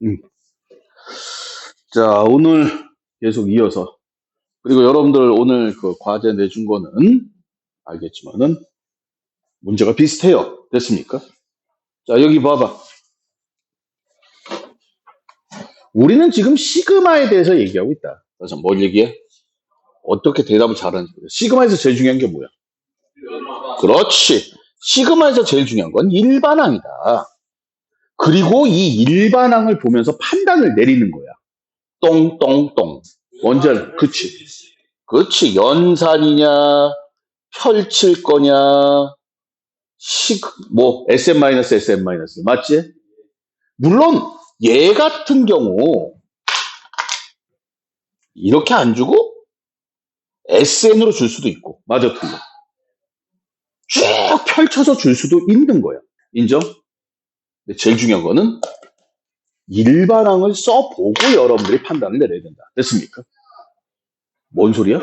음. 자, 오늘 계속 이어서. 그리고 여러분들 오늘 그 과제 내준 거는 알겠지만은 문제가 비슷해요. 됐습니까? 자, 여기 봐봐. 우리는 지금 시그마에 대해서 얘기하고 있다. 그래서 뭘 얘기해? 어떻게 대답을 잘하는지. 시그마에서 제일 중요한 게 뭐야? 그렇지. 시그마에서 제일 중요한 건 일반항이다. 그리고 이 일반항을 보면서 판단을 내리는 거야. 똥똥똥. 원전, 그치. 그치. 연산이냐, 펼칠 거냐, SM-SM- 맞지? 물론 얘 같은 경우 이렇게 안 주고 SN으로 줄 수도 있고, 맞아, 틀려. 쭉 펼쳐서 줄 수도 있는 거야. 인정? 근데 제일 중요한 거는 일반항을 써보고 여러분들이 판단을 내려야 된다. 됐습니까? 뭔 소리야?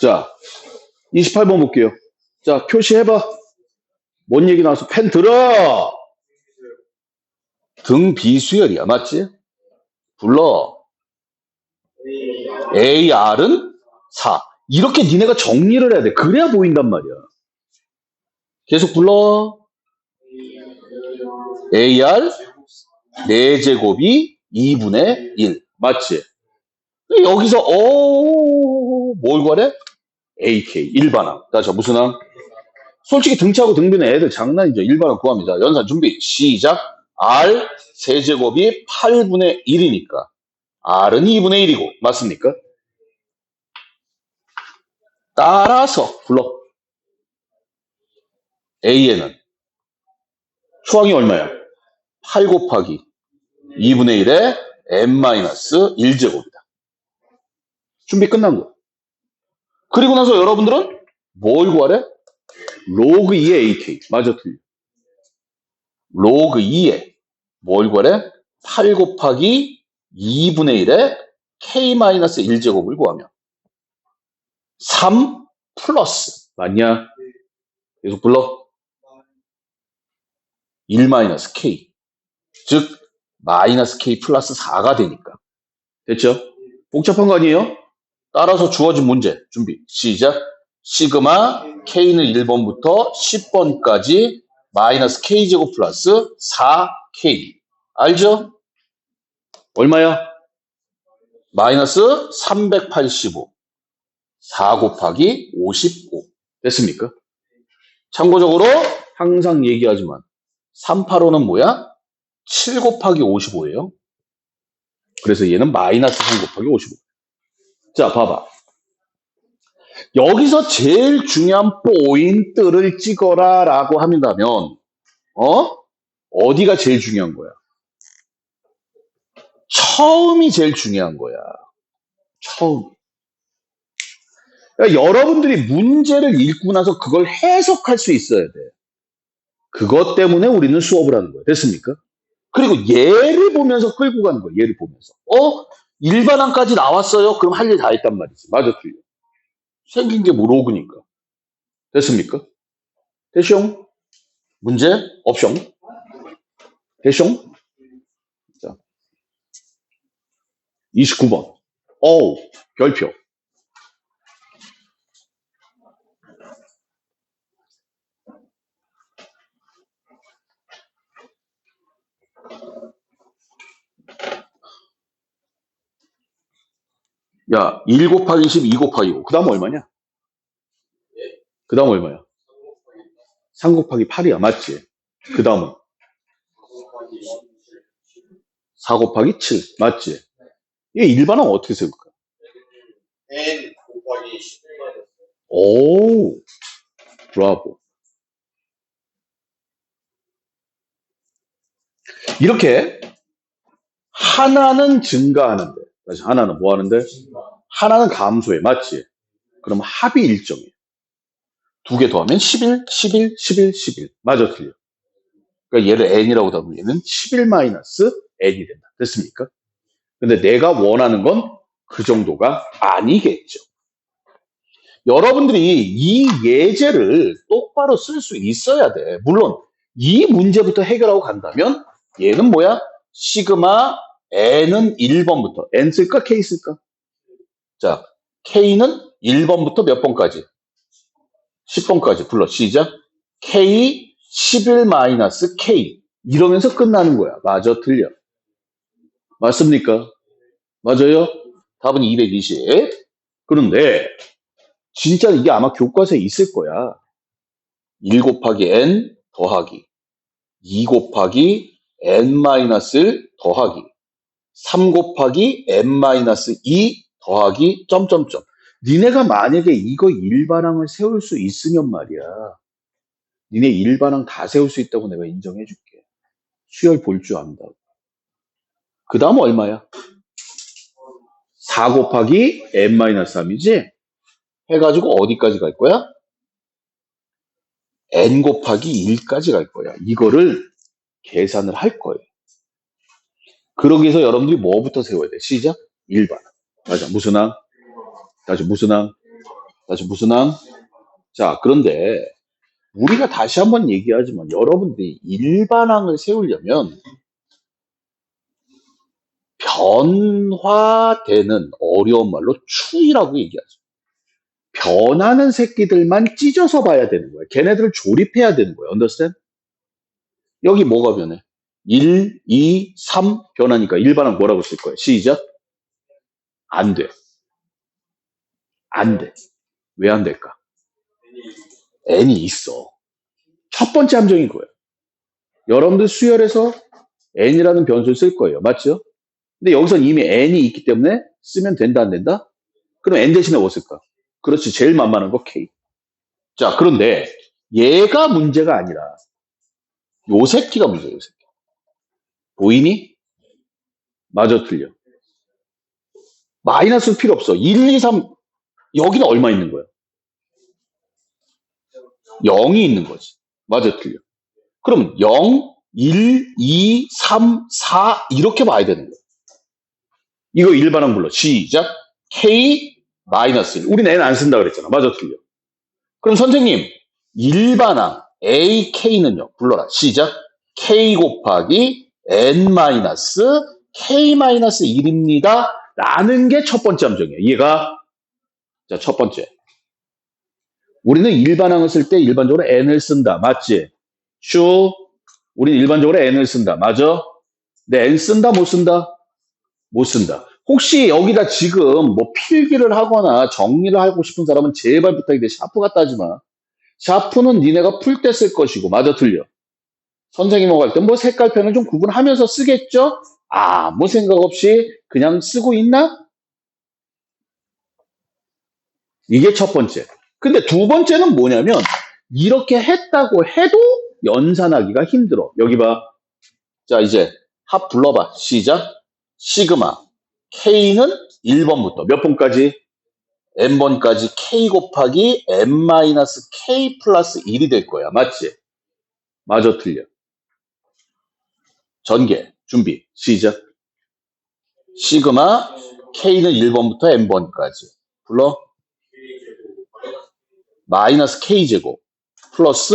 자, 28번 볼게요. 자, 표시해봐. 뭔 얘기 나왔어? 펜 들어! 등 비수열이야, 맞지? 불러. AR은 4. 이렇게 니네가 정리를 해야 돼. 그래야 보인단 말이야. 계속 불러. AR 4제곱이 2분의 1. 맞지? 여기서 뭘 구하래? AK 일반항. 자, 무슨 항? 솔직히 등차하고 등비는 애들 장난이죠. 일반항 구합니다. 연산 준비 시작. R 세제곱이 8분의 1이니까 R은 2분의 1이고 맞습니까? 따라서 불러. A에는 수항이 얼마야? 8 곱하기 2분의 1에 n-1제곱이다. 준비 끝난 거야. 그리고 나서 여러분들은 뭘 구하래? 로그 2의 AK. 맞아, 틀려. 로그 2에 뭘 구하래? 8 곱하기 2분의 1에 k-1제곱을 구하면 3 플러스 맞냐? 계속 불러. 1-k. 즉 마이너스 k 플러스 4가 되니까. 됐죠? 복잡한 거 아니에요? 따라서 주어진 문제 준비 시작. 시그마 k는 1번부터 10번까지 마이너스 k제곱 플러스 4k. 알죠? 얼마야? 마이너스 385. 4 곱하기 55. 됐습니까? 참고적으로 항상 얘기하지만 385는 뭐야? 7 곱하기 55예요. 그래서 얘는 마이너스 3 곱하기 55. 자, 봐봐. 여기서 제일 중요한 포인트를 찍어라 라고 한다면 어디가 제일 중요한 거야? 처음이 제일 중요한 거야. 처음. 그러니까 여러분들이 문제를 읽고 나서 그걸 해석할 수 있어야 돼. 그것 때문에 우리는 수업을 하는 거야. 됐습니까? 그리고 얘를 보면서 끌고 가는 거야. 얘를 보면서. 일반항까지 나왔어요? 그럼 할 일 다 했단 말이지. 맞아, 틀려. 생긴 게 로그니까. 됐습니까? 대숑? 문제? 옵션? 대숑? 자, 29번. 별표. 야, 1 곱하기 10, 2 곱하기 5. 그 다음 얼마냐? 그 다음 얼마야? 3 곱하기 8이야. 맞지? 그 다음은 4 곱하기 7. 맞지? 이게 일반항 어떻게 세울까? n 곱하기 11만 오, 브라보. 이렇게 하나는 증가하는데, 다시 하나는 뭐 하는데? 하나는 감소해. 맞지? 그럼 합이 일정해. 두 개 더하면 11, 11, 11, 11. 맞아, 틀려. 그러니까 얘를 n이라고 하면 얘는 11 마이너스 n이 된다. 됐습니까? 근데 내가 원하는 건 그 정도가 아니겠죠. 여러분들이 이 예제를 똑바로 쓸 수 있어야 돼. 물론 이 문제부터 해결하고 간다면 얘는 뭐야? 시그마 n은 1번부터 n 쓸까 k 쓸까? 자, k는 1번부터 몇 번까지? 10번까지 불러. 시작. k 11 마이너스 k 이러면서 끝나는 거야. 맞아, 틀려? 맞습니까? 맞아요? 답은 220. 그런데 진짜 이게 아마 교과서에 있을 거야. 1 곱하기 n 더하기 2 곱하기 n 마이너스 1 더하기 3 곱하기 n 마이너스 2 더하기 점점점. 니네가 만약에 이거 일반항을 세울 수 있으면 말이야. 니네 일반항 다 세울 수 있다고 내가 인정해 줄게. 수열 볼 줄 안다고. 그 다음 얼마야? 4 곱하기 n 마이너스 3이지? 해가지고 어디까지 갈 거야? n 곱하기 1까지 갈 거야. 이거를 계산을 할 거예요. 그러기 위해서 여러분들이 뭐부터 세워야 돼? 시작. 일반항. 맞아. 무슨 항? 다시 무슨 항? 다시 무슨 항? 자, 그런데 우리가 다시 한번 얘기하지만 여러분들이 일반항을 세우려면 변화되는 어려운 말로 추이라고 얘기하죠. 변하는 새끼들만 찢어서 봐야 되는 거야. 걔네들을 조립해야 되는 거야. understand? 여기 뭐가 변해? 1, 2, 3 변하니까 일반항 뭐라고 쓸 거야? 시작. 안 돼. 안 돼. 왜 안 될까? n이 있어. 첫 번째 함정인 거예요. 여러분들 수열에서 n이라는 변수를 쓸 거예요. 맞죠? 근데 여기선 이미 n이 있기 때문에 쓰면 된다, 안 된다? 그럼 n 대신에 뭐 쓸까? 그렇지. 제일 만만한 거 k. 자, 그런데 얘가 문제가 아니라 요 새끼가 문제예요. 요 새끼. 보이니? 맞아, 틀려. 마이너스 필요 없어. 1, 2, 3 여기는 얼마 있는 거야? 0이 있는 거지. 맞아, 틀려. 그럼 0, 1, 2, 3, 4 이렇게 봐야 되는 거야. 이거 일반항 불러. 시작. k 마이너스 1. 우리는 n 안 쓴다 그랬잖아. 맞아, 틀려. 그럼 선생님 일반항 ak는요. 불러라. 시작. k 곱하기 n 마이너스 k 마이너스 1입니다. 라는 게 첫 번째 함정이에요. 이해가? 자, 첫 번째. 우리는 일반항을 쓸 때 일반적으로 n을 쓴다. 맞지? 슈. 우리는 일반적으로 n을 쓴다. 맞아? 근데 n 쓴다 못 쓴다? 못 쓴다. 혹시 여기다 지금 뭐 필기를 하거나 정리를 하고 싶은 사람은 제발 부탁인데 샤프 갖다 하지 마. 샤프는 니네가 풀 때 쓸 것이고. 맞아, 틀려? 선생님하고 할 때 뭐 색깔펜을 좀 구분하면서 쓰겠죠? 아무 생각 없이 그냥 쓰고 있나? 이게 첫 번째. 근데 두 번째는 뭐냐면 이렇게 했다고 해도 연산하기가 힘들어. 여기 봐. 자, 이제 합 불러봐. 시작. 시그마 K는 1번부터 몇 번까지? n번까지 K 곱하기 n-K 플러스 1이 될 거야. 맞지? 맞아, 틀려? 전개 준비 시작. 시그마 K는 1번부터 n번까지 불러 마이너스 K제곱 플러스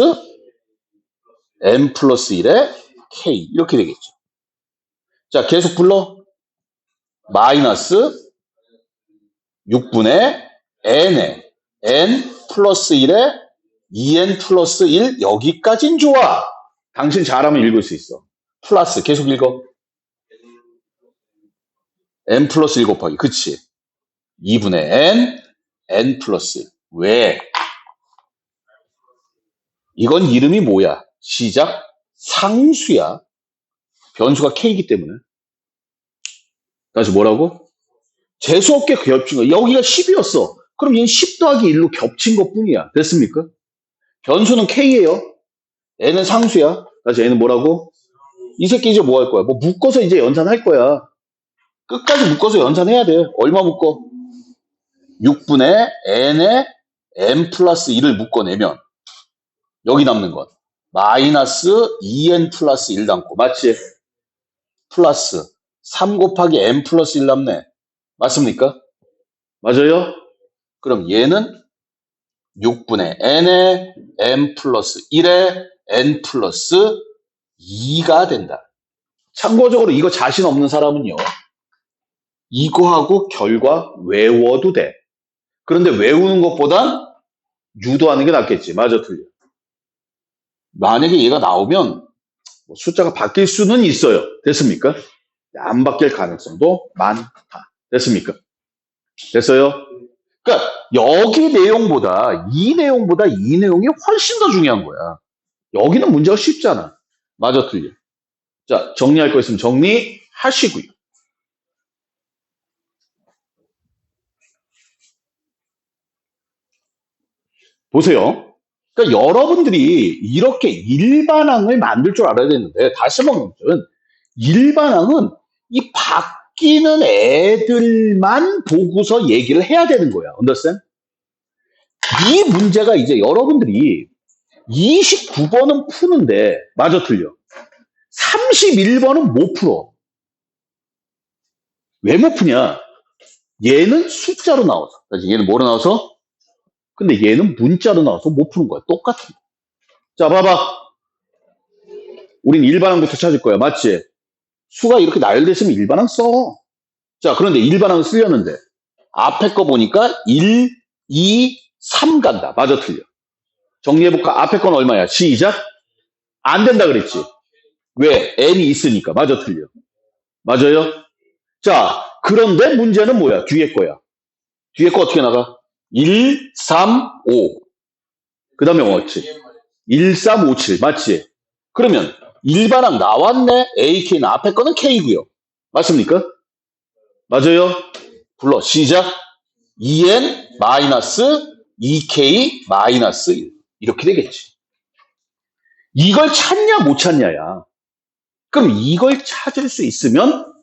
n 플러스 1의 K 이렇게 되겠죠. 자, 계속 불러. 마이너스 6분의 n에 n 플러스 1에 2n 플러스 1 여기까진 좋아. 당신 잘하면 읽을 수 있어. 플러스 계속 읽어. n 플러스 1 곱하기 그치. 2분의 n 플러스 1. 왜? 이건 이름이 뭐야? 시작. 상수야. 변수가 k이기 때문에. 다시 뭐라고? 재수없게 겹친 거야. 여기가 10이었어. 그럼 얘는 10 더하기 1로 겹친 것 뿐이야. 됐습니까? 변수는 k예요. n은 상수야. 다시 n은 뭐라고? 이 새끼 이제 뭐 할 거야? 뭐 묶어서 이제 연산할 거야. 끝까지 묶어서 연산해야 돼. 얼마 묶어? 6분의 n에 n 플러스 1을 묶어내면 여기 남는 건 마이너스 2n 플러스 1 남고 맞지? 플러스 3 곱하기 n 플러스 1 남네. 맞습니까? 맞아요? 그럼 얘는 6분의 n에 n 플러스 1에 n 플러스 2가 된다. 참고적으로 이거 자신 없는 사람은요. 이거하고 결과 외워도 돼. 그런데 외우는 것보단 유도하는 게 낫겠지. 맞아, 틀려. 만약에 얘가 나오면 숫자가 바뀔 수는 있어요. 됐습니까? 안 바뀔 가능성도 많다. 됐습니까? 됐어요? 그러니까 여기 내용보다 이 내용이 훨씬 더 중요한 거야. 여기는 문제가 쉽잖아. 맞아, 틀려. 자, 정리할 거 있으면 정리하시고요. 보세요. 그러니까 여러분들이 이렇게 일반항을 만들 줄 알아야 되는데, 다시 한번 말하면 일반항은 이 바뀌는 애들만 보고서 얘기를 해야 되는 거야. understand? 이 문제가 이제 여러분들이 29번은 푸는데 맞아 틀려. 31번은 못 풀어. 왜 못 푸냐? 얘는 숫자로 나와서, 얘는 뭐로 나와서? 근데 얘는 문자로 나와서 못 푸는 거야. 똑같은 거. 자, 봐봐. 우린 일반항부터 찾을 거야. 맞지? 수가 이렇게 나열됐으면 일반항 써. 자, 그런데 일반항 쓰려는데 앞에 거 보니까 1, 2, 3 간다. 맞아 틀려. 정리해볼까? 앞에 건 얼마야? 시작. 안 된다 그랬지. 왜? n이 있으니까. 맞아 틀려. 맞아요? 자, 그런데 문제는 뭐야? 뒤에 거야. 뒤에 거 어떻게 나가? 1, 3, 5. 그 다음에 뭐였지? 1, 3, 5, 7. 맞지? 그러면 일반항 나왔네. AK는 앞에 거는 K고요. 맞습니까? 맞아요? 불러. 시작. 2n 마이너스 2k 마이너스 1. 이렇게 되겠지. 이걸 찾냐 못 찾냐야. 그럼 이걸 찾을 수 있으면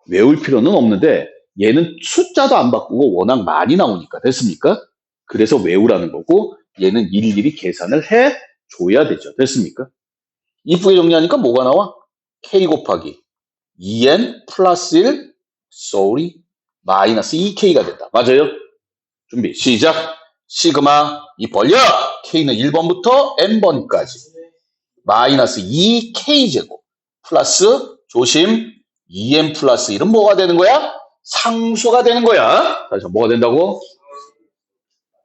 외울 필요는 없는데 얘는 숫자도 안 바꾸고 워낙 많이 나오니까. 됐습니까? 그래서 외우라는 거고 얘는 일일이 계산을 해줘야 되죠. 됐습니까? 이쁘게 정리하니까 뭐가 나와? k 곱하기 2n 플러스 1 sorry 마이너스 2k가 된다. 맞아요? 준비 시작. 시그마 이 벌려. k는 1번부터 n번까지 마이너스 2k제곱 플러스 조심 2n 플러스 1은 뭐가 되는 거야? 상수가 되는 거야. 다시 뭐가 된다고?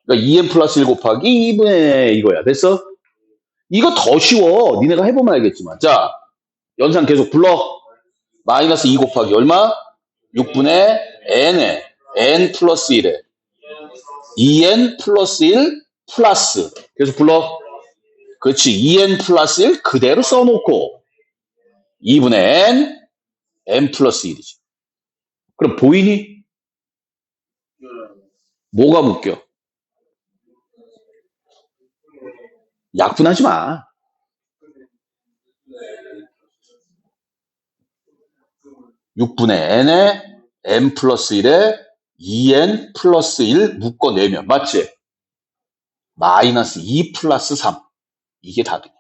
그러니까 2n 플러스 1 곱하기 2분의 이거야. 됐어? 이거 더 쉬워. 니네가 해보면 알겠지만. 자, 연산 계속 불러. 마이너스 2 곱하기 얼마? 6분의 n에 n 플러스 1에 2n 플러스 1 플러스 계속 불러. 그렇지. 2n 플러스 1 그대로 써놓고 2분의 n 플러스 1이지. 그럼 보이니? 뭐가 묶여? 약분하지 마. (6분의 n에 n 플러스 1에 2n 플러스 1 묶어내면 맞지? 마이너스 2 플러스 3 이게 답이네.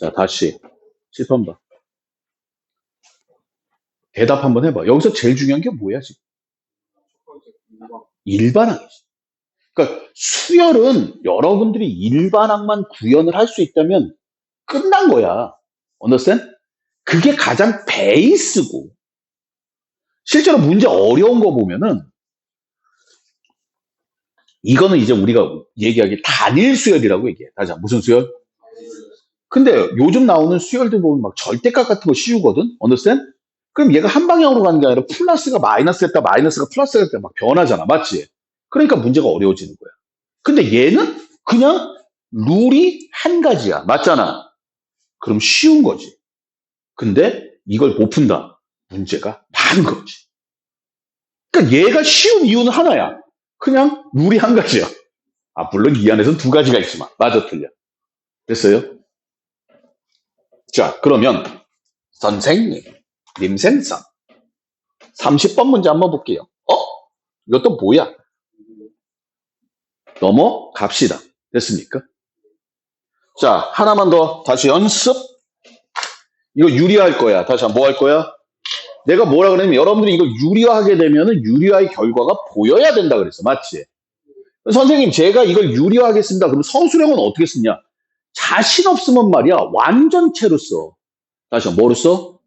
자, 다시 7번 봐. 대답 한번 해봐. 여기서 제일 중요한 게 뭐야 지금? 일반항이지. 그러니까 수열은 여러분들이 일반항만 구현을 할 수 있다면 끝난 거야. understand? 그게 가장 베이스고 실제로 문제 어려운 거 보면은 이거는 이제 우리가 얘기하기 단일 수열이라고 얘기해. 다시 무슨 수열? 근데 요즘 나오는 수열들 보면 막 절대값 같은 거 씌우거든? understand? 그럼 얘가 한 방향으로 가는 게 아니라 플러스가 마이너스 됐다 마이너스가 플러스 됐다 막 변하잖아. 맞지? 그러니까 문제가 어려워지는 거야. 근데 얘는 그냥 룰이 한 가지야. 맞잖아. 그럼 쉬운 거지. 근데 이걸 못 푼다. 문제가 많은 거지. 그러니까 얘가 쉬운 이유는 하나야. 그냥 룰이 한 가지야. 아, 물론 이 안에서는 두 가지가 있지만. 맞아, 틀려. 됐어요? 자, 그러면 선생님, 님생선 30번 문제 한번 볼게요. 이것도 뭐야? 넘어갑시다. 됐습니까? 자, 하나만 더 다시 연습. 이거 유리할 거야. 다시 한번 뭐 할 거야? 내가 뭐라 그러냐면 여러분들이 이걸 유리화하게 되면은 유리화의 결과가 보여야 된다 그랬어. 맞지? 선생님 제가 이걸 유리화하겠습니다. 그럼 서술형은 어떻게 쓰냐? 자신 없으면 말이야 완전체로 써. 다시 뭐로 써?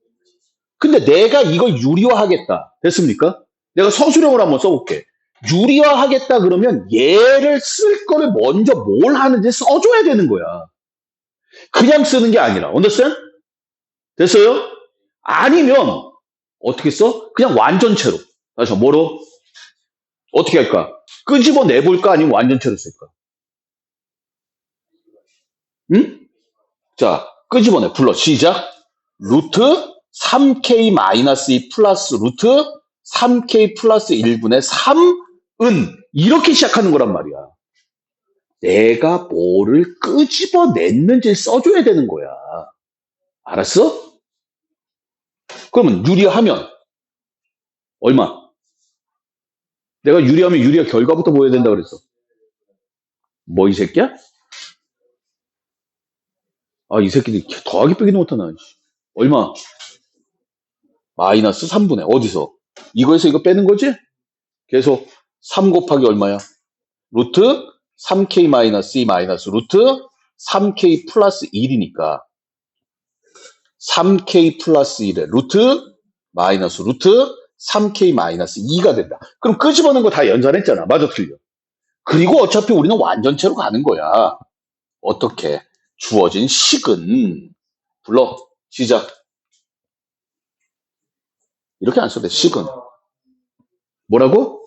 근데 내가 이걸 유리화하겠다. 됐습니까? 내가 서술형을 한번 써볼게. 유리화하겠다 그러면 얘를 쓸 거를 먼저 뭘 하는지 써줘야 되는 거야. 그냥 쓰는 게 아니라. understand? 됐어요? 아니면 어떻게 써? 그냥 완전체로. 다시 뭐로? 어떻게 할까? 끄집어 내볼까? 아니면 완전체로 쓸까? 응? 자, 끄집어내. 불러. 시작. 루트 3k-2 플러스 루트 3k 플러스 1분의 3은 이렇게 시작하는 거란 말이야. 내가 뭐를 끄집어냈는지 써줘야 되는 거야. 알았어? 그러면 유리하면 얼마? 내가 유리하면 유리화 결과부터 보여야 된다 그랬어. 뭐 이 새끼야? 아, 이 새끼들 더하기 빼기도 못하나. 얼마? 마이너스 3분의 어디서? 이거에서 이거 빼는 거지? 계속 3 곱하기 얼마야? 루트 3k 마이너스 2 마이너스 루트 3k 플러스 1이니까 3k 플러스 1의 루트 마이너스 루트 3k 마이너스 2가 된다. 그럼 끄집어낸 거 다 연산했잖아. 맞아 틀려. 그리고 어차피 우리는 완전체로 가는 거야. 어떻게? 주어진 식은 불러. 시작. 이렇게 안 써도 돼. 식은. 뭐라고?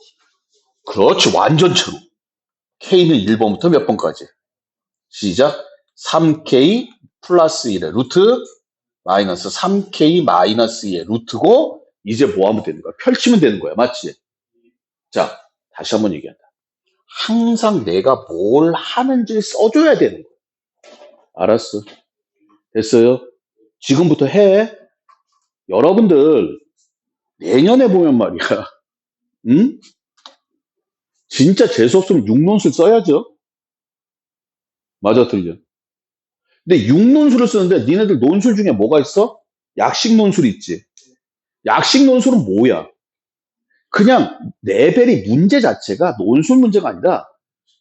그렇지. 완전체로. K는 1번부터 몇 번까지? 시작. 3K 플러스 1의 루트 마이너스 3K 마이너스 2의 루트고 이제 뭐 하면 되는 거야? 펼치면 되는 거야. 맞지? 자, 다시 한번 얘기한다. 항상 내가 뭘 하는지 써줘야 되는 거야. 알았어. 됐어요? 지금부터 해. 여러분들 내년에 보면 말이야. 응? 진짜 재수 없으면 6논술 써야죠. 맞아 틀려. 근데 6논술을 쓰는데 니네들 논술 중에 뭐가 있어? 약식 논술 있지. 약식 논술은 뭐야? 그냥 레벨이 문제 자체가 논술 문제가 아니라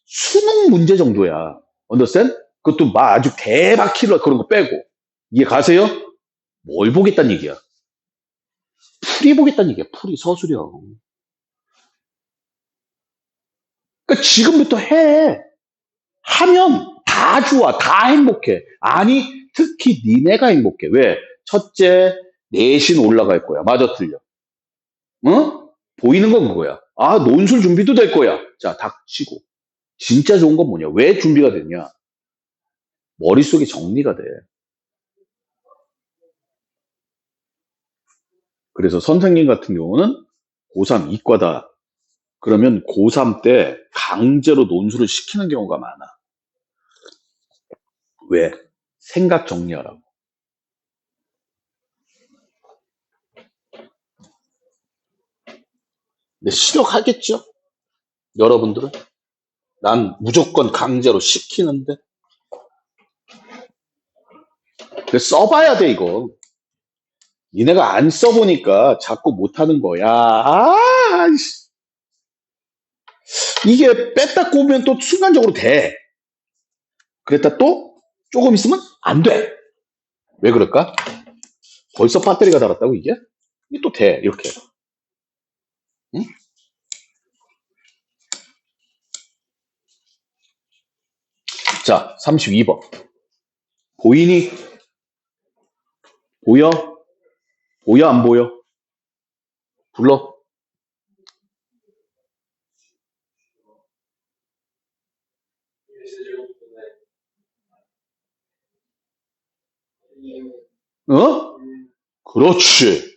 수능 문제 정도야. understand? 그것도 막 아주 개박히러 그런 거 빼고. 이해 가세요? 뭘 보겠다는 얘기야? 풀이 보겠다는 얘기야. 풀이 서술형. 그러니까 지금부터 해. 하면 다 좋아. 다 행복해. 아니, 특히 니네가 행복해. 왜? 첫째, 내신 올라갈 거야. 맞아, 틀려. 어? 보이는 건 그거야. 아, 논술 준비도 될 거야. 자, 닥치고. 진짜 좋은 건 뭐냐? 왜 준비가 됐냐? 머릿속이 정리가 돼. 그래서 선생님 같은 경우는 고3 이과다. 그러면 고3 때 강제로 논술을 시키는 경우가 많아. 왜? 생각 정리하라고. 근데 실력하겠죠? 여러분들은? 난 무조건 강제로 시키는데. 근데 써봐야 돼, 이거. 니네가 안 써보니까 자꾸 못하는 거야. 아, 이게 뺐다 꼽으면 또 순간적으로 돼. 그랬다 또 조금 있으면 안 돼. 왜 그럴까? 벌써 배터리가 닳았다고 이게? 이게 또 돼. 이렇게. 응? 자, 32번. 보이니? 보여? 보여, 안 보여? 불러. 어? 그렇지.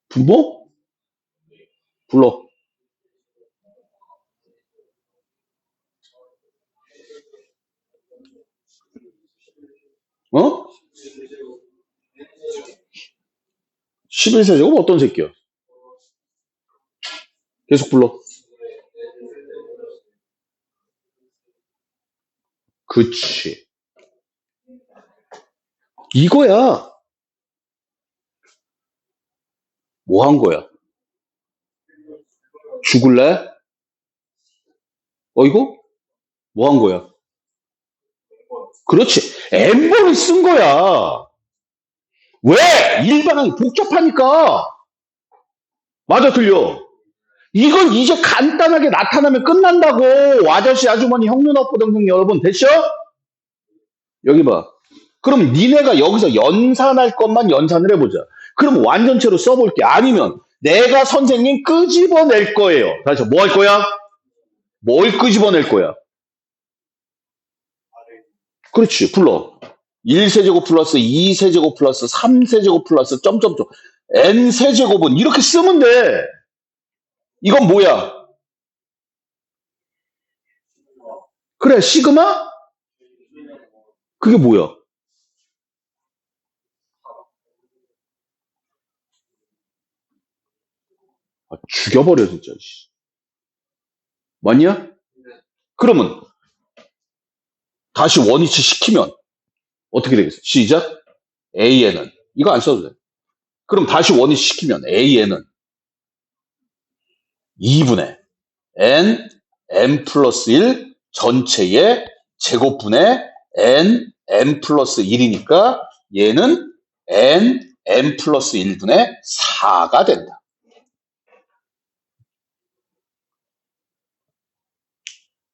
분모? 불러. 어? 11세제곱 어떤 새끼야? 계속 불러. 그치. 이거야. 뭐 한 거야? 죽을래? 이거? 뭐 한 거야? 그렇지. n번을 쓴 거야. 왜? 일반항이 복잡하니까. 맞아, 틀려. 이건 이제 간단하게 나타나면 끝난다고. 아저씨, 아주머니, 형, 누나, 오빠, 동생 여러분, 됐죠? 여기 봐. 그럼 니네가 여기서 연산할 것만 연산을 해보자. 그럼 완전체로 써볼게. 아니면 내가 선생님 끄집어낼 거예요. 다시 뭐 할 거야? 뭘 끄집어낼 거야? 그렇지. 불러. 1세제곱 플러스 2세제곱 플러스 3세제곱 플러스 점점점 n세제곱은 이렇게 쓰면 돼. 이건 뭐야? 그래, 시그마? 그게 뭐야? 죽여버려, 진짜. 맞냐? 그러면 다시 원위치 시키면 어떻게 되겠어? 시작. AN은 이거 안 써도 돼. 그럼 다시 원위치 시키면 AN은 2분의 n 플러스 1 전체의 제곱분의 n 플러스 1이니까 얘는 n 플러스 1분의 4가 된다.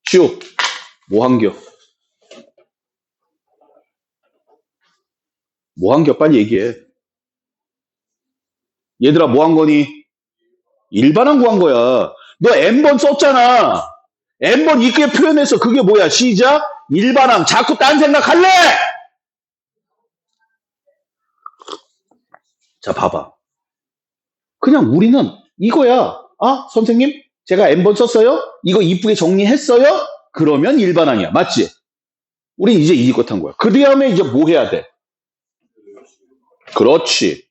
쭉. 뭐 한겨? 뭐 한겨? 빨리 얘기해. 얘들아, 뭐 한 거니? 일반항 구한 거야. 너 n번 썼잖아. n번 이렇게 표현해서 그게 뭐야? 시작. 일반항. 자꾸 딴 생각할래? 자, 봐봐. 그냥 우리는 이거야. 아, 선생님, 제가 n번 썼어요? 이거 이쁘게 정리했어요? 그러면 일반항이야. 맞지? 우린 이제 이것 한 거야. 그 다음에 이제 뭐 해야 돼? 그렇지.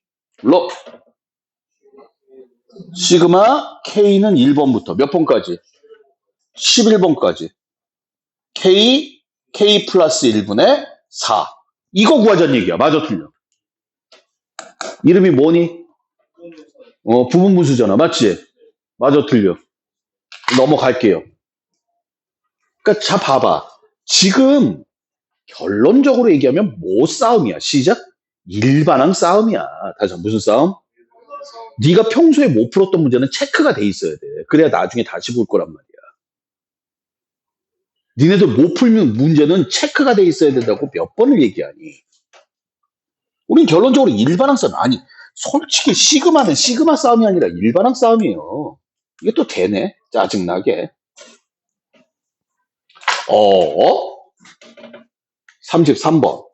시그마 K는 1번부터 몇 번까지? 11번까지. K 플러스 1분의 4. 이거 구하자는 얘기야. 맞아, 틀려? 이름이 뭐니? 부분분수잖아. 맞지? 맞아, 틀려? 넘어갈게요. 그러니까 자, 봐봐. 지금 결론적으로 얘기하면 뭐 싸움이야? 시작? 일반항 싸움이야. 다시 무슨 싸움? 네가 평소에 못 풀었던 문제는 체크가 돼 있어야 돼. 그래야 나중에 다시 볼 거란 말이야. 니네들 못 풀면 문제는 체크가 돼 있어야 된다고 몇 번을 얘기하니. 우린 결론적으로 일반항 싸움. 아니, 솔직히 시그마는 시그마 싸움이 아니라 일반항 싸움이에요. 이게 또 되네. 짜증나게. 33번.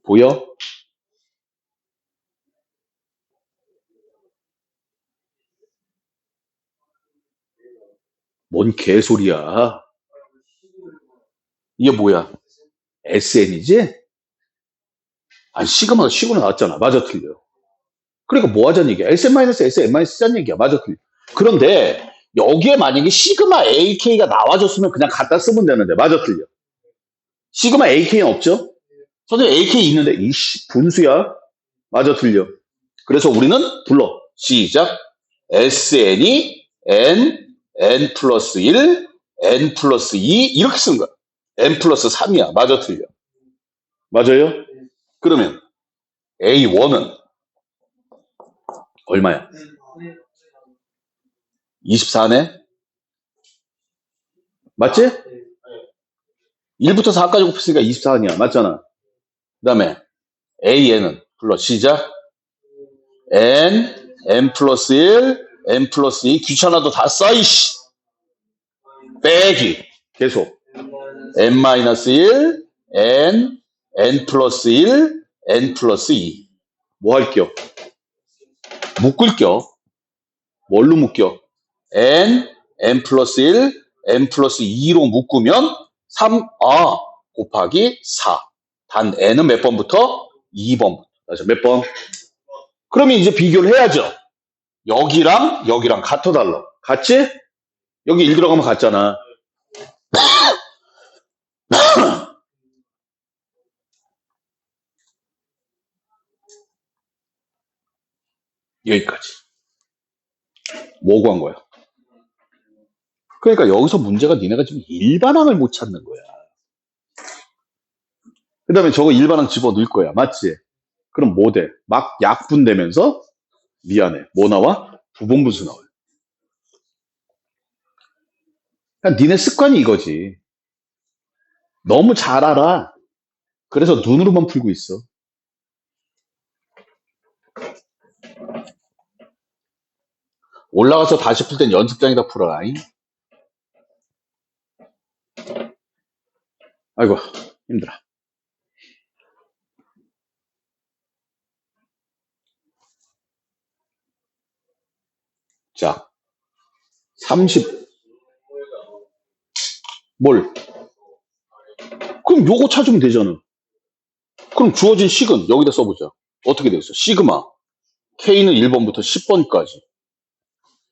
보여? 뭔 개소리야. 이게 뭐야? SN이지? 아니, 시그마가 시그마 나왔잖아. 맞아, 틀려. 그러니까 뭐 하자는 얘기야? SN-SN-쓰자는 얘기야. 맞아, 틀려. 그런데 여기에 만약에 시그마 AK가 나와줬으면 그냥 갖다 쓰면 되는데. 맞아, 틀려. 시그마 AK는 없죠? 선생님 AK 있는데 이씨 분수야. 맞아, 틀려. 그래서 우리는 불러. 시작. SN이 n 플러스 1, n 플러스 2 이렇게 쓰는 거야. n 플러스 3이야. 맞아, 틀려. 맞아요? 그러면 A1은 얼마야? 24네? 맞지? 1부터 4까지 곱했으니까 24이야. 맞잖아. 그 다음에 AN은 불러. 시작. n 플러스 1, n 플러스 2 귀찮아도 다 써, 이씨. 빼기. 계속. n 마이너스 1, n 플러스 1, n 플러스 2. 뭐 할게요? 묶을게요. 뭘로 묶여? n 플러스 1, n 플러스 2로 묶으면 3, 곱하기 4. 단 n은 몇 번부터? 2번부터. 몇 번? 그러면 이제 비교를 해야죠. 여기랑 여기랑 같아 달라. 같지? 여기 1 들어가면 같잖아. 여기까지. 뭐 구한 거야? 그러니까 여기서 문제가 니네가 지금 일반항을 못 찾는 거야. 그 다음에 저거 일반항 집어넣을 거야. 맞지? 그럼 뭐 돼? 막 약분되면서 미안해. 뭐 나와? 부분분수 나와요. 그러니까 니네 습관이 이거지. 너무 잘 알아. 그래서 눈으로만 풀고 있어. 올라가서 다시 풀 땐 연습장에다 풀어라. 아이고 힘들어. 자, 30. 뭘? 그럼 요거 찾으면 되잖아. 그럼 주어진 식은 여기다 써보자. 어떻게 되겠어? 시그마 K는 1번부터 10번까지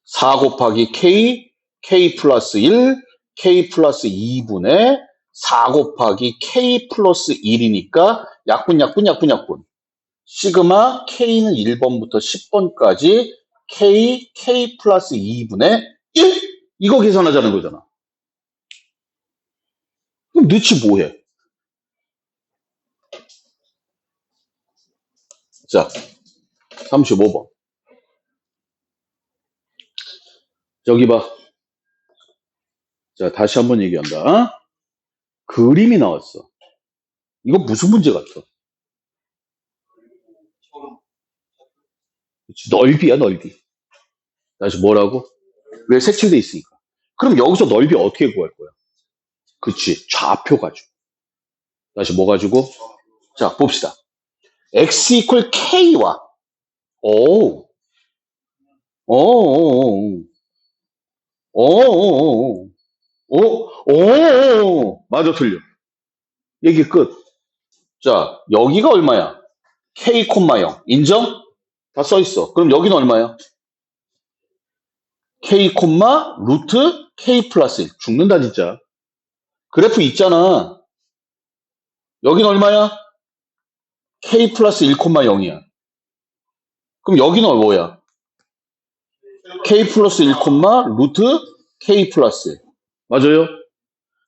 4 곱하기 K, K 플러스 1, K 플러스 2분의 4 곱하기 K 플러스 1이니까 약분. 시그마 K는 1번부터 10번까지 K 플러스 2분의 1? 이거 계산하자는 거잖아. 그럼 넣지 뭐해? 자, 35번. 저기 봐. 자, 다시 한번 얘기한다. 그림이 나왔어. 이거 무슨 문제 같아? 그치, 넓이야, 넓이. 다시 뭐라고? 왜 색칠돼 있으니까. 그럼 여기서 넓이 어떻게 구할 거야? 그치, 좌표 가지고. 다시 뭐 가지고? 자, 봅시다. x 이퀄 k와 오, 오, 오, 오, 오, 맞아, 틀려. 얘기 끝. 자, 여기가 얼마야? k, 0. 인정? 다 써 있어. 그럼 여기는 얼마야? k, 루트 k 플러스 1. 죽는다, 진짜. 그래프 있잖아. 여기는 얼마야? k 플러스 1, 0이야. 그럼 여기는 뭐야? k 플러스 1, 루트 k 플러스 1. 맞아요?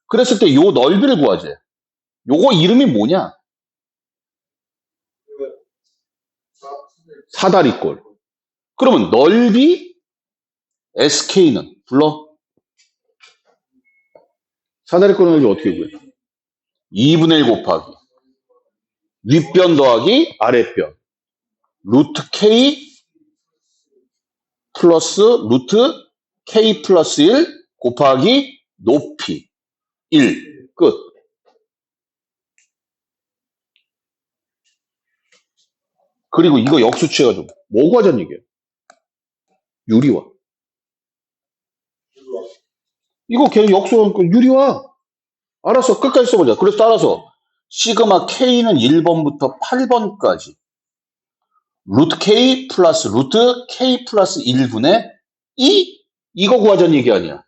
그랬을 때 요 넓이를 구하지. 요거 이름이 뭐냐? 사다리꼴. 그러면 넓이 SK는 불러? 사다리꼴 넓이 어떻게 구해? 2분의 1 곱하기 윗변 더하기 아랫변 루트 K 플러스 루트 K 플러스 1 곱하기 높이 1. 끝. 그리고 이거 역수 취해가지고 뭐 구하자는 얘기야? 유리화. 이거 걔 역수하니까 유리화. 알았어. 끝까지 써보자. 그래서 따라서 시그마 K는 1번부터 8번까지 루트 K 플러스 루트 K 플러스 1분의 2? 이거 구하자는 얘기 아니야.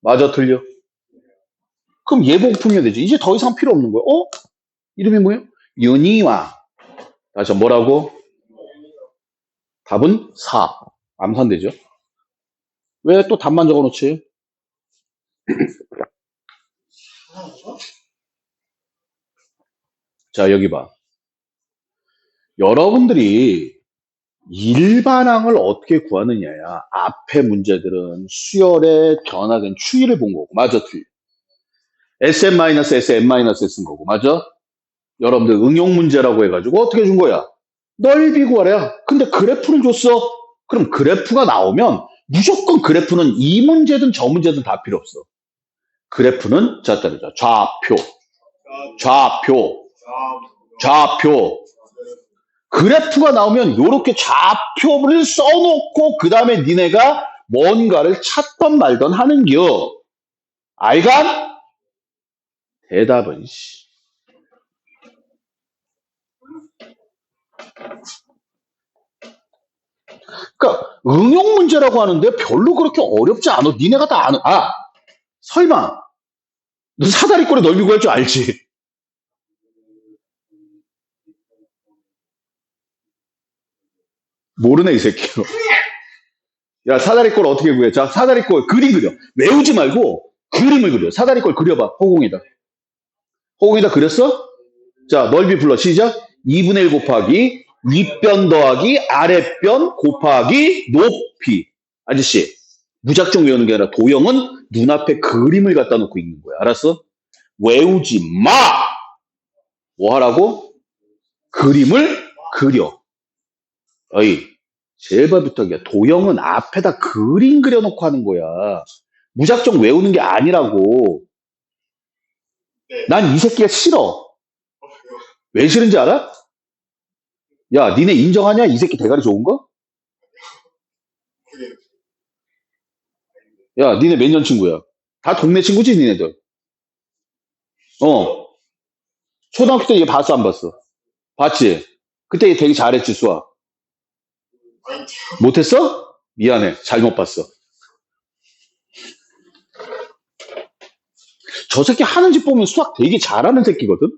맞아, 틀려? 그럼 예보고 풀면 되지. 이제 더 이상 필요 없는 거야. 이름이 뭐예요? 유니화. 다시 뭐라고? 답은 4. 암산되죠? 왜 또 답만 적어놓지? 자, 여기 봐. 여러분들이 일반항을 어떻게 구하느냐야. 앞에 문제들은 수열의 변화된 추이를 본 거고. 맞아, 틀려. SM-S, M-S인 거고. 맞아? 여러분들 응용 문제라고 해가지고 어떻게 준 거야? 넓이 구하래야. 근데 그래프를 줬어. 그럼 그래프가 나오면 무조건 그래프는 이 문제든 저 문제든 다 필요 없어. 그래프는 자 따르자. 좌표. 그래프가 나오면 이렇게 좌표를 써놓고 그 다음에 니네가 뭔가를 찾던 말던 하는겨. 알간? 대답은 그러니까 응용 문제라고 하는데 별로 그렇게 어렵지 않아. 니네가 다 아는. 아, 설마 너 사다리꼴의 넓이 구할 줄 알지? 모르네 이 새끼. 야, 사다리꼴 어떻게 구해? 자, 사다리꼴 그림 그려. 외우지 말고 그림을 그려. 사다리꼴 그려봐. 허공에다. 허공에다 그렸어? 자, 넓이 불러. 시작. 2분의 1 곱하기 윗변 더하기 아랫변 곱하기 높이. 아저씨, 무작정 외우는 게 아니라 도형은 눈앞에 그림을 갖다 놓고 있는 거야. 알았어? 외우지 마! 뭐 하라고? 그림을 그려. 어이, 제발 부탁이야. 도형은 앞에다 그림 그려놓고 하는 거야. 무작정 외우는 게 아니라고. 네. 난 이 새끼가 싫어. 왜 싫은지 알아? 야, 니네 인정하냐? 이 새끼 대가리 좋은 거? 야, 니네 몇 년 친구야? 다 동네 친구지, 니네들. 어. 초등학교 때 얘 봤어, 안 봤어? 봤지? 그때 얘 되게 잘했지, 수학. 못했어? 미안해. 잘못 봤어. 저 새끼 하는 짓 보면 수학 되게 잘하는 새끼거든?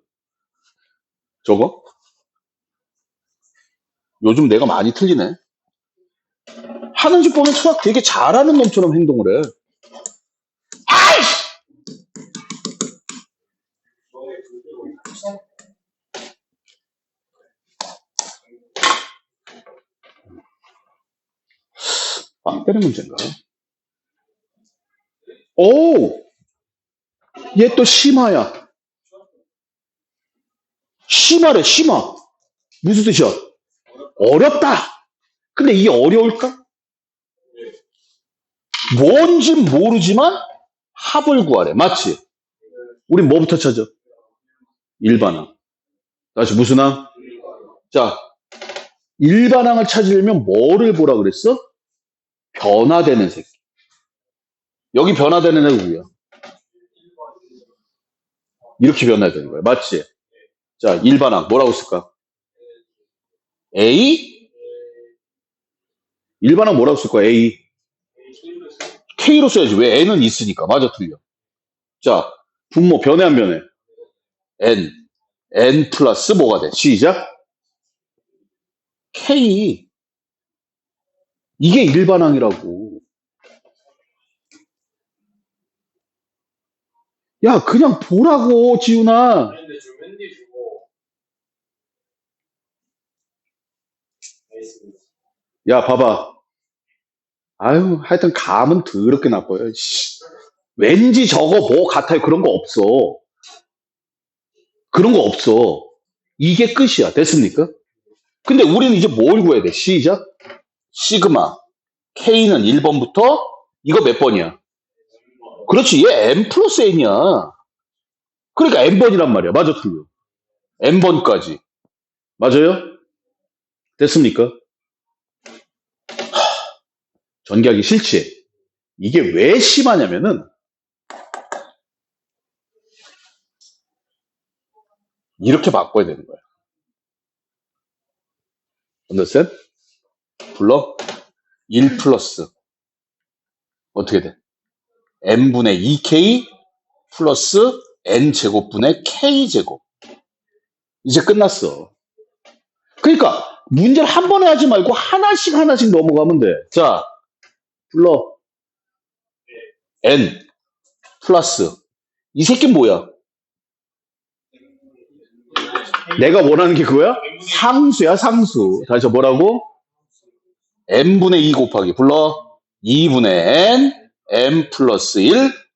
저거? 요즘 내가 많이 틀리네. 하는 짓 보면 수학 되게 잘하는 놈처럼 행동을 해. 빵 때는 문제인가? 오! 얘 또 심화야. 심화래, 심화. 무슨 뜻이야? 어렵다. 근데 이게 어려울까? 뭔진 모르지만 합을 구하래. 맞지? 우린 뭐부터 찾아? 일반항. 다시 무슨 항? 자, 일반항을 찾으려면 뭐를 보라 그랬어? 변화되는 새끼. 여기 변화되는 애가 누구야? 이렇게 변화되는 거야. 맞지? 자, 일반항 뭐라고 쓸까? A? 일반항 뭐라고 쓸 거야? A. K로 써야지. 왜? N은 있으니까. 맞아, 틀려. 자, 분모 변해 안 변해? N. N 플러스 뭐가 돼? 시작. K. 이게 일반항이라고. 야, 그냥 보라고, 지훈아. 근데 좀 핸디 주고 알겠습니다. 야, 봐봐. 아유, 하여튼 감은 더럽게 나빠요. 씨. 왠지 저거 뭐 같아요. 그런 거 없어. 그런 거 없어. 이게 끝이야. 됐습니까? 근데 우리는 이제 뭘 구해야 돼? 시작. 시그마. K는 1번부터 이거 몇 번이야? 그렇지. 얘 M 플러스 N이야. 그러니까 N번이란 말이야. 맞아, 틀려. N번까지. 맞아요? 됐습니까? 전개하기 싫지? 이게 왜 심하냐면은 이렇게 바꿔야 되는 거야. understand? 불러? 1 플러스 어떻게 돼? n분의 2k 플러스 n제곱분의 k제곱. 이제 끝났어. 그러니까 문제를 한 번에 하지 말고 하나씩 하나씩 넘어가면 돼. 자, 불러. n 플러스 이 새끼 뭐야? 내가 원하는 게 그거야? 상수야, 상수. 다시 뭐라고? n분의 2 곱하기 불러 2분의 n 플러스 1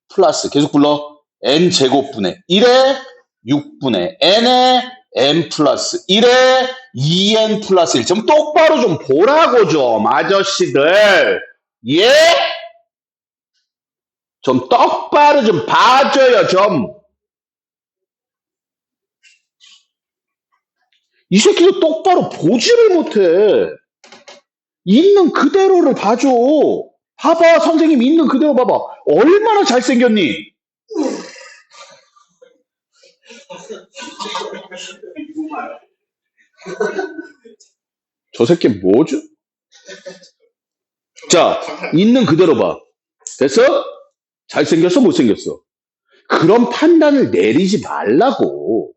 플러스 계속 불러 n 제곱분의 1에 6분의 n에 n 플러스 1에 2n 플러스 1. 좀 똑바로 좀 보라고 좀 아저씨들. 예? 좀 똑바로 좀 봐줘요 좀. 이 새끼도 똑바로 보지를 못해. 있는 그대로를 봐줘. 봐봐, 선생님 있는 그대로 봐봐. 얼마나 잘생겼니? 저 새끼 뭐죠? 자, 있는 그대로 봐. 됐어? 잘생겼어? 못생겼어? 그런 판단을 내리지 말라고.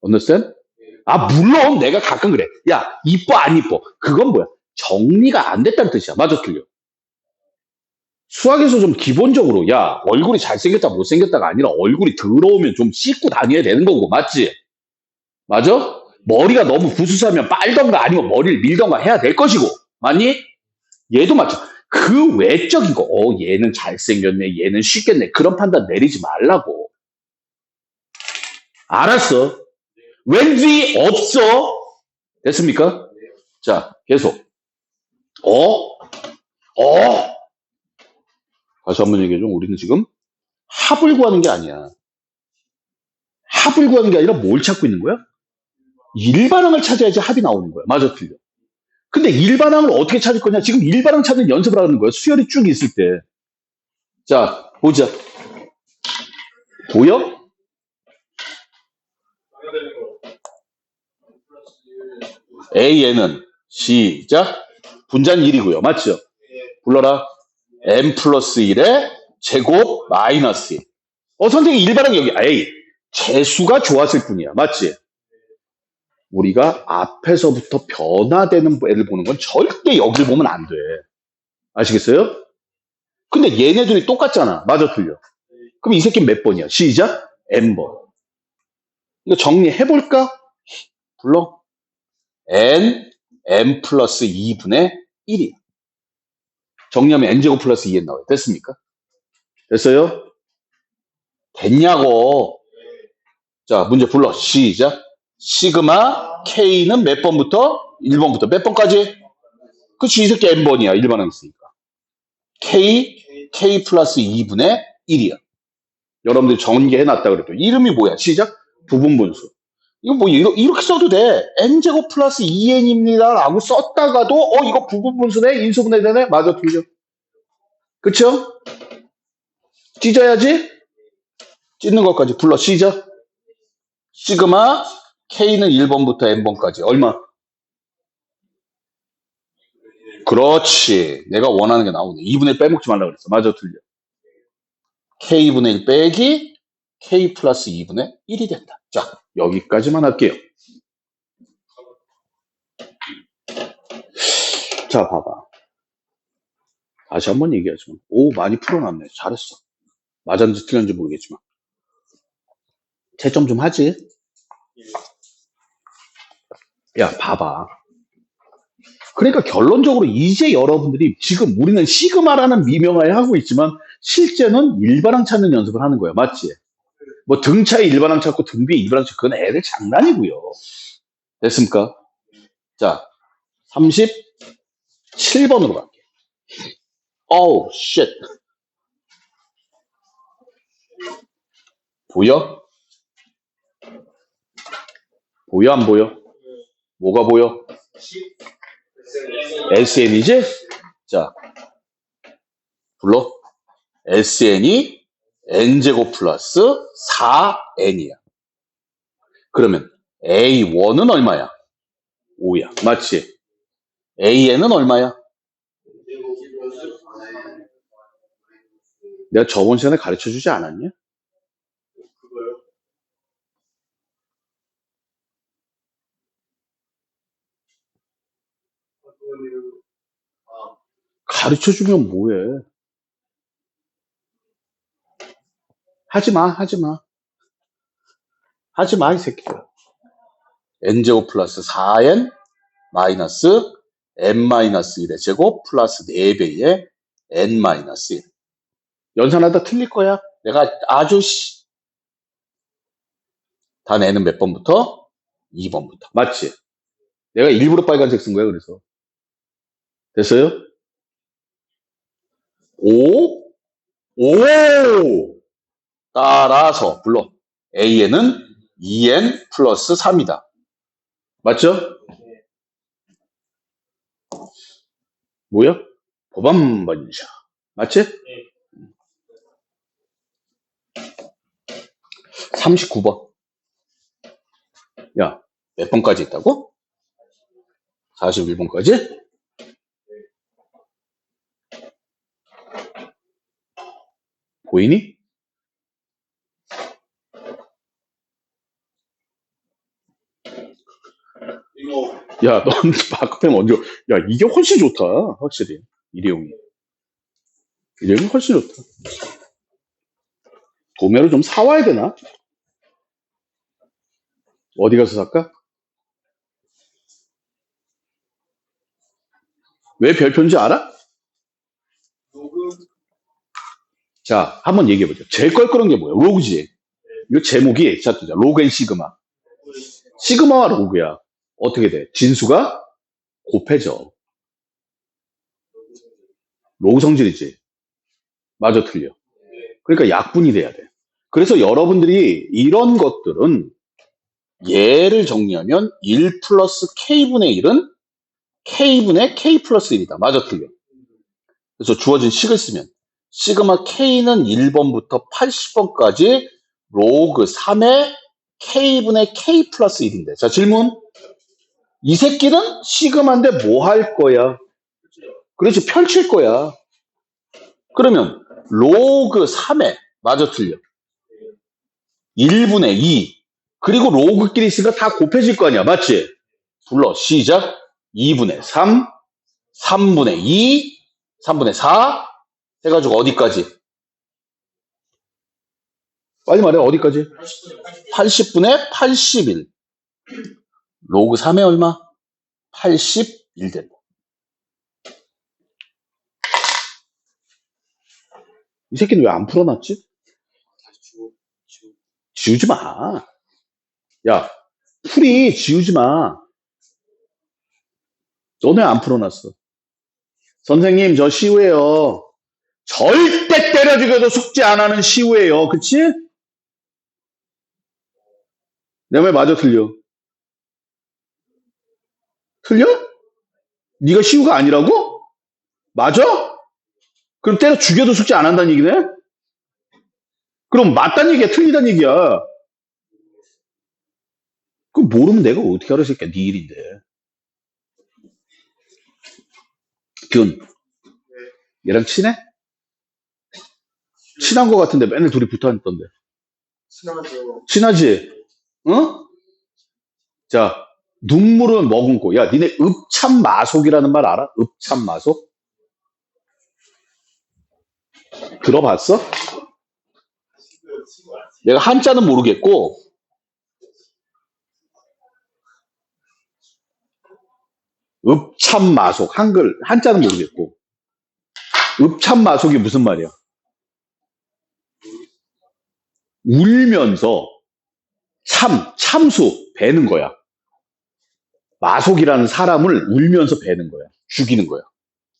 understand? 아, 물론 내가 가끔 그래. 야, 이뻐, 안 이뻐. 그건 뭐야? 정리가 안 됐다는 뜻이야. 맞아, 틀려. 수학에서 좀 기본적으로, 야, 얼굴이 잘생겼다, 못생겼다가 아니라 얼굴이 더러우면 좀 씻고 다녀야 되는 거고, 맞지? 맞아? 머리가 너무 부수사면 빨던가 아니면 머리를 밀던가 해야 될 것이고, 맞니? 얘도 맞죠. 그 외적인 거, 얘는 잘생겼네, 얘는 쉽겠네. 그런 판단 내리지 말라고. 알았어. 왠지 없어. 됐습니까? 자, 계속. 어? 다시 한번 얘기해줘. 우리는 지금 합을 구하는 게 아니야. 합을 구하는 게 아니라 뭘 찾고 있는 거야? 일반항을 찾아야지 합이 나오는 거야. 맞아, 틀려. 근데 일반항을 어떻게 찾을 거냐? 지금 일반항 찾는 연습을 하는 거야. 수열이 쭉 있을 때. 자, 보자. 보여? 나가야 되는 거. 플러스 AN은 시작. 분자는 1이고요. 맞죠? 불러라. n 플러스 1의 제곱 마이너스 1. 선생님 일반항 여기 A. 재수가 좋았을 뿐이야. 맞지? 우리가 앞에서부터 변화되는 애를 보는 건 절대 여길 보면 안 돼. 아시겠어요? 근데 얘네들이 똑같잖아. 맞아, 틀려. 그럼 이 새끼 몇 번이야? 시작. n번. 이거 정리해볼까? 불러. n 플러스 2분의 1이. 정리하면 n제곱 플러스 2n 나와요. 됐습니까? 됐어요? 됐냐고. 자, 문제 불러. 시작. 시그마 K는 몇 번부터? 1번부터. 몇 번까지? 그치, 이 새끼 n번이야. 일반항 있으니까. K 플러스 2분의 1이야. 여러분들이 전개해놨다 그랬죠. 이름이 뭐야? 시작. 부분분수. 이거 뭐 이렇게 써도 돼. n제곱 플러스 2n입니다 라고 썼다가도 이거 부분분수네? 인수분해되네? 맞아, 틀려. 그쵸? 찢어야지? 찢는 것까지 불러. 시작. 시그마 K는 1번부터 n번까지. 얼마? 그렇지. 내가 원하는 게 나오네. 2분의 1 빼먹지 말라고 그랬어. 맞아, 틀려. K분의 1 빼기 K 플러스 2분의 1이 된다. 자, 여기까지만 할게요. 자, 봐봐. 다시 한번 얘기하지만. 많이 풀어놨네. 잘했어. 맞았는지 틀렸는지 모르겠지만. 채점 좀 하지? 야, 봐봐. 그러니까 결론적으로 이제 여러분들이 지금 우리는 시그마라는 미명하에 하고 있지만 실제는 일반항 찾는 연습을 하는 거야. 맞지? 뭐 등차에 일반항 찾고 등 위에 일반항 찾고 그건 애들 장난이고요. 됐습니까? 자, 37번으로 갈게. 쉣. 보여? 보여, 안 보여? 뭐가 보여? SN이지? 자, 불러. SN이 n제곱 플러스 4n이야. 그러면 A1은 얼마야? 5야. 맞지? AN은 얼마야? 내가 저번 시간에 가르쳐 주지 않았냐? 그거요? 가르쳐 주면 뭐해? 하지 마, 하지 마. 하지 마, 이 새끼야. n제곱 플러스 4n 마이너스 n-1의 제곱 플러스 4배의 n-1. 연산하다 틀릴 거야. 내가 아주 다 내는 몇 번부터? 2번부터. 맞지? 내가 일부러 빨간색 쓴 거야, 그래서. 됐어요? 5? 따라서 불러. AN은 2N 플러스 3이다. 맞죠? 뭐야? 보반반샤. 맞지? 39번. 야, 몇 번까지 있다고? 41번까지? 보이니? 이거 야, 넌 마크펜 언제, 야, 이게 훨씬 좋다. 확실히. 일회용이. 일회용이 훨씬 좋다. 도매로 좀 사와야 되나? 어디 가서 살까? 왜 별표인지 알아? 녹음 자, 한번 얘기해보자. 제일 껄끄러운 게 뭐야? 로그지. 이거 제목이, 자, 로그 앤 시그마. 시그마와 로그야. 어떻게 돼? 진수가 곱해져. 로그 성질이지. 맞아, 틀려. 그러니까 약분이 돼야 돼. 그래서 여러분들이 이런 것들은 얘를 정리하면 1 플러스 k분의 1은 k분의 k 플러스 1이다. 맞아, 틀려. 그래서 주어진 식을 쓰면 시그마 k는 1번부터 80번까지 로그 3의 k분의 k 플러스 1인데. 자, 질문. 이 새끼는 시그마인데 뭐 할 거야? 그렇지, 펼칠 거야. 그러면 로그 3에 맞아, 틀려. 1분의 2 그리고 로그끼리 있으니까 다 곱해질 거 아니야. 맞지? 불러. 시작. 2분의 3 3분의 2 3분의 4 해가지고 어디까지? 빨리 말해. 어디까지? 80분의 81 로그 3에 얼마? 81 된다. 이 새끼는 왜 안 풀어놨지? 지우지 마. 야, 풀이 지우지 마. 너네 안 풀어놨어. 선생님, 저 시우예요. 절대 때려 죽여도 숙제 안 하는 시우예요. 그치? 내 말 맞아, 틀려? 틀려? 네가 시우가 아니라고? 맞아? 그럼 때려 죽여도 숙제 안 한다는 얘기네? 그럼 맞다는 얘기야, 틀리다는 얘기야. 그럼 모르면 내가 어떻게 알아, 이 새끼야. 네 일인데. 균, 얘랑 친해? 친한 거 같은데 맨날 둘이 붙어 있던데. 친하죠. 친하지? 어? 자, 눈물은 머금고. 야, 니네 읍참마속이라는 말 알아? 읍참마속? 들어봤어? 내가 한자는 모르겠고, 읍참마속. 한글, 한자는 모르겠고. 읍참마속이 무슨 말이야? 울면서 참수, 베는 거야. 마속이라는 사람을 울면서 베는 거야. 죽이는 거야.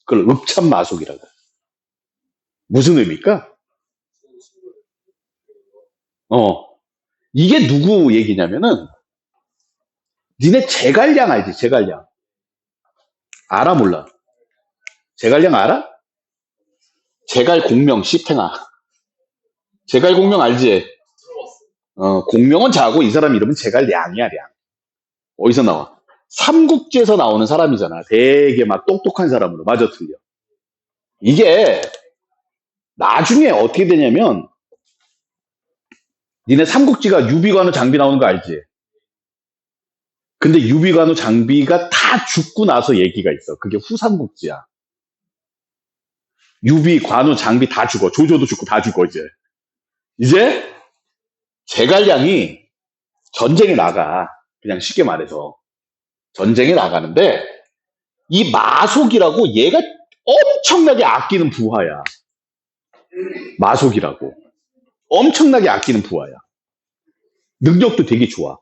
그걸 읍참마속이라고. 무슨 의미일까? 이게 누구 얘기냐면은, 니네 제갈량 알지? 제갈량. 알아, 몰라? 제갈량 알아? 제갈공명, 씨팽아. 제갈공명 알지? 공명은 자고 이 사람 이름은 제갈량이야, 량. 어디서 나와? 삼국지에서 나오는 사람이잖아. 되게 막 똑똑한 사람으로. 맞아, 틀려. 이게 나중에 어떻게 되냐면, 니네 삼국지가 유비관우 장비 나오는 거 알지? 근데 유비관우 장비가 다 죽고 나서 얘기가 있어. 그게 후삼국지야. 유비관우 장비 다 죽어. 조조도 죽고 다 죽어, 이제. 이제 제갈량이 전쟁에 나가. 그냥 쉽게 말해서. 전쟁에 나가는데, 이 마속이라고 얘가 엄청나게 아끼는 부하야. 마속이라고. 엄청나게 아끼는 부하야. 능력도 되게 좋아.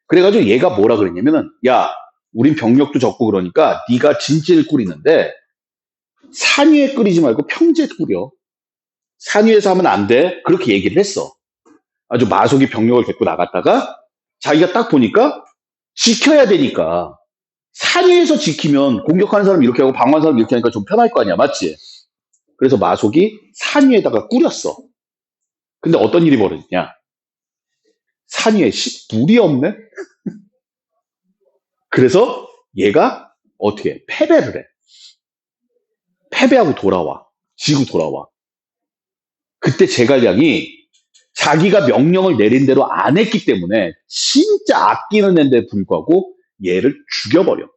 그래가지고 얘가 뭐라 그랬냐면은, 야, 우린 병력도 적고 그러니까 네가 진지를 꾸리는데 산 위에 끓이지 말고 평지에 끓여. 산 위에서 하면 안 돼. 그렇게 얘기를 했어. 아주 마속이 병력을 데리고 나갔다가 자기가 딱 보니까 지켜야 되니까 산 위에서 지키면 공격하는 사람 이렇게 하고 방어하는 사람 이렇게 하니까 좀 편할 거 아니야. 맞지? 그래서 마속이 산 위에다가 꾸렸어. 근데 어떤 일이 벌어지냐? 산 위에 물이 없네? 그래서 얘가 어떻게 해? 패배를 해. 패배하고 돌아와. 지고 돌아와. 그때 제갈량이 자기가 명령을 내린 대로 안 했기 때문에 진짜 아끼는 애인데 불구하고 얘를 죽여버려.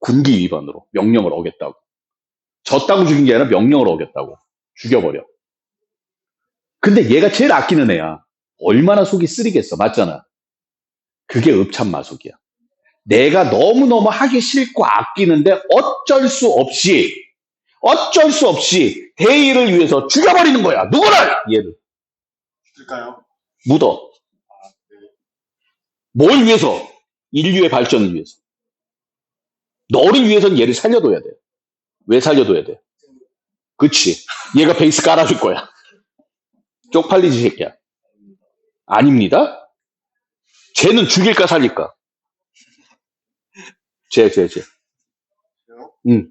군기 위반으로 명령을 어겼다고. 졌다고 죽인 게 아니라 명령을 어겼다고. 죽여버려. 근데 얘가 제일 아끼는 애야. 얼마나 속이 쓰리겠어. 맞잖아. 그게 읍참마속이야. 내가 너무너무 하기 싫고 아끼는데 어쩔 수 없이 대의를 위해서 죽여버리는 거야. 누구를? 얘를. 될까요? 묻어. 뭘 위해서? 인류의 발전을 위해서. 너를 위해서는 얘를 살려둬야 돼. 왜 살려둬야 돼? 그치. 얘가 베이스 깔아줄 거야. 쪽팔리지 새끼야. 아닙니다. 쟤는 죽일까 살릴까? 쟤. 응.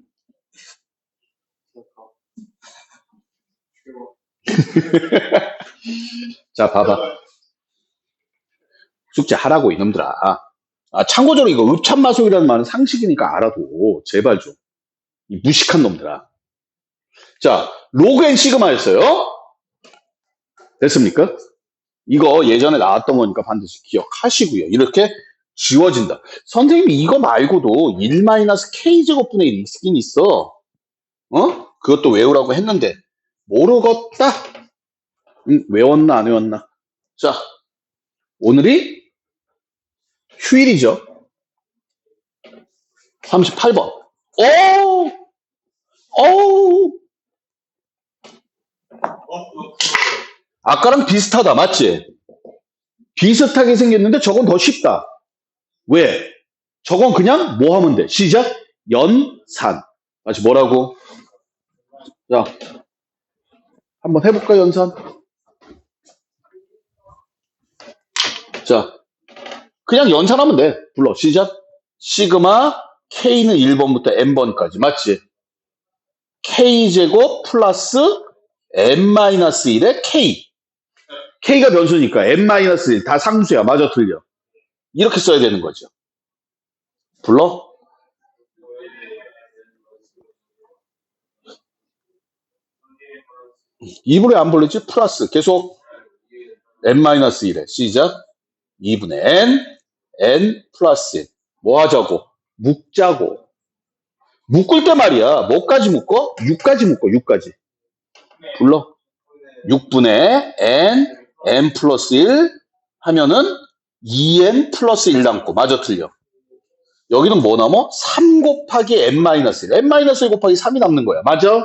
자, 봐봐. 숙제 하라고 이놈들아. 참고적으로 이거 읍참마속이라는 말은 상식이니까 알아도 제발 좀. 이 무식한 놈들아. 자, 로그 앤 시그마였어요. 됐습니까? 이거 예전에 나왔던 거니까 반드시 기억하시고요. 이렇게 지워진다. 선생님이 이거 말고도 1-K제곱분의 1이 있긴 있어. 그것도 외우라고 했는데 모르겠다. 외웠나 안 외웠나? 자, 오늘이 휴일이죠. 38번. 오! 아까랑 비슷하다. 맞지? 비슷하게 생겼는데 저건 더 쉽다. 왜? 저건 그냥 뭐 하면 돼? 시작. 연산. 다시 뭐라고? 자, 한번 해볼까, 연산? 자, 그냥 연산하면 돼. 불러. 시작. 시그마 K는 1번부터 N번까지. 맞지? K제곱 플러스 N-1의 K. K가 변수니까 N-1 다 상수야. 맞아, 틀려. 이렇게 써야 되는 거죠. 불러? 이분의 안 불렀지? 플러스. 계속 N-1에. 시작. 2분의 N 플러스 1. 뭐 하자고? 묶자고. 묶을 때 말이야. 뭐까지 묶어? 6까지 묶어. 6까지. 불러. 6분의 N 플러스 1 하면은 2N 플러스 1 남고. 맞아, 틀려. 여기는 뭐 남어? 3 곱하기 N-1. N-1 곱하기 3이 남는 거야. 맞아?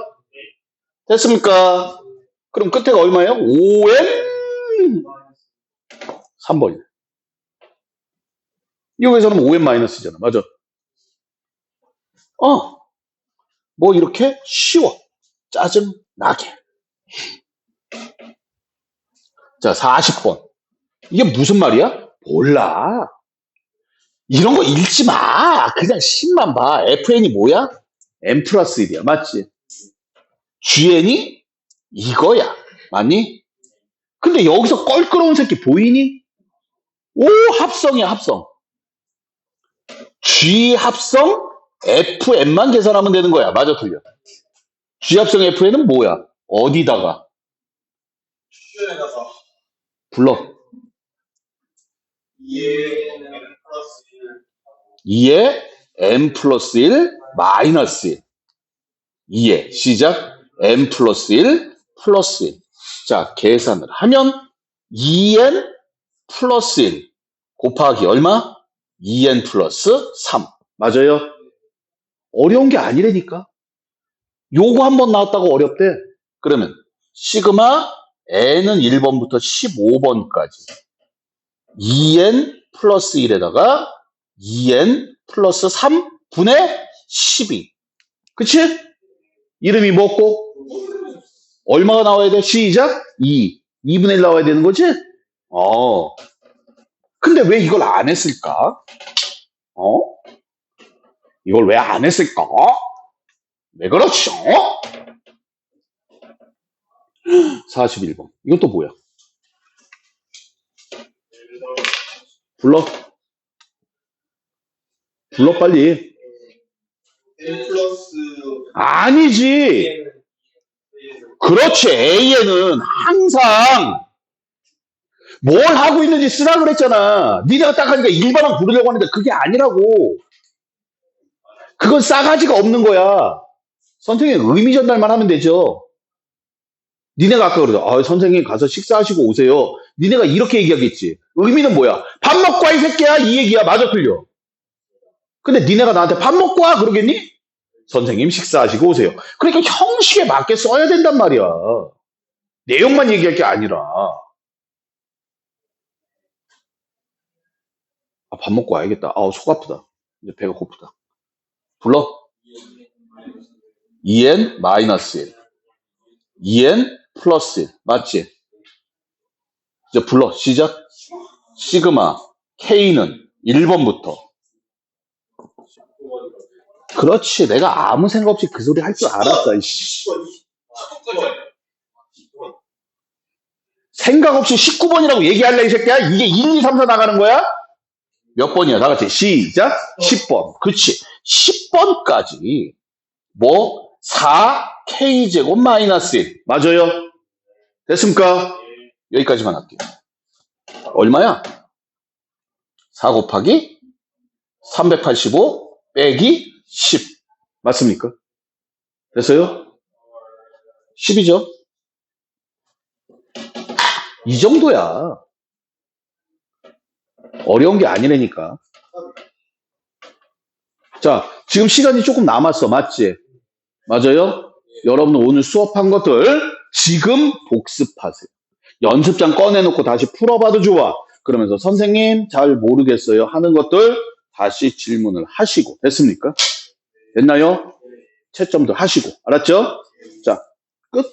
됐습니까? 그럼 끝에가 얼마예요? 5N 3번이네. 여기서는 5N 마이너스잖아. 맞아? 뭐 이렇게 쉬워. 짜증 나게. 자, 40번. 이게 무슨 말이야? 몰라. 이런 거 읽지 마. 그냥 식만 봐. FN이 뭐야? N 플러스 1이야. 맞지? GN이 이거야. 맞니? 근데 여기서 껄끄러운 새끼 보이니? 오, 합성이야, 합성. G 합성 FN만 계산하면 되는 거야. 맞아, 틀려. G 합성 FN은 뭐야? 어디다가? 수준에다가 불러. 2의2에 N N 플러스 1 플러스 1 마이너스 1. 2에 시작. N 플러스 1 플러스 1. 자, 계산을 하면 2N 플러스 1 곱하기 얼마? 2N 플러스 3. 맞아요? 어려운 게 아니라니까. 요거 한번 나왔다고 어렵대. 그러면 시그마 N은 1번부터 15번까지 2N 플러스 1에다가 2N 플러스 3분의 12. 그치? 이름이 뭐고? 얼마가 나와야 돼? 시작. 2. 2분의 1 나와야 되는 거지? 근데 왜 이걸 안 했을까? 이걸 왜 안 했을까? 왜 그렇죠? 41번. 이건 또 뭐야? 불러. 불러, 빨리. N 플러스 아니지. 그렇지. A에는 항상 뭘 하고 있는지 쓰라 그랬잖아. 니네가 딱 하니까 일반항 부르려고 하는데 그게 아니라고. 그건 싸가지가 없는 거야. 선생님 의미 전달만 하면 되죠. 니네가 아까 그러죠. 선생님 가서 식사하시고 오세요. 니네가 이렇게 얘기하겠지. 의미는 뭐야? 밥 먹고 와 이 새끼야 이 얘기야. 맞아 틀려? 근데 니네가 나한테 밥 먹고 와 그러겠니? 선생님 식사하시고 오세요. 그러니까 형식에 맞게 써야 된단 말이야. 내용만 얘기할 게 아니라. 밥 먹고 와야겠다. 속 아프다. 이제 배가 고프다. 불러. 2n 마이너스 1. 2n 플러스 1. 맞지? 이제 불러. 시작. 시그마 K는 1번부터. 그렇지. 내가 아무 생각 없이 그 소리 할 줄 알았어. 이씨. 생각 없이 19번이라고 얘기할래 이 새끼야? 이게 1, 2, 3, 4 나가는 거야? 몇 번이야? 다 같이 시작. 10번. 그치. 10번까지 뭐 4K제곱 마이너스 1. 맞아요? 됐습니까? 여기까지만 할게요. 얼마야? 4 곱하기 385 빼기 10. 맞습니까? 됐어요? 10이죠? 이 정도야. 어려운 게 아니라니까. 자, 지금 시간이 조금 남았어. 맞지? 맞아요? 여러분은 오늘 수업한 것들 지금 복습하세요. 연습장 꺼내놓고 다시 풀어봐도 좋아. 그러면서 선생님 잘 모르겠어요 하는 것들 다시 질문을 하시고. 됐습니까? 됐나요? 채점도 하시고. 알았죠? 자, 끝.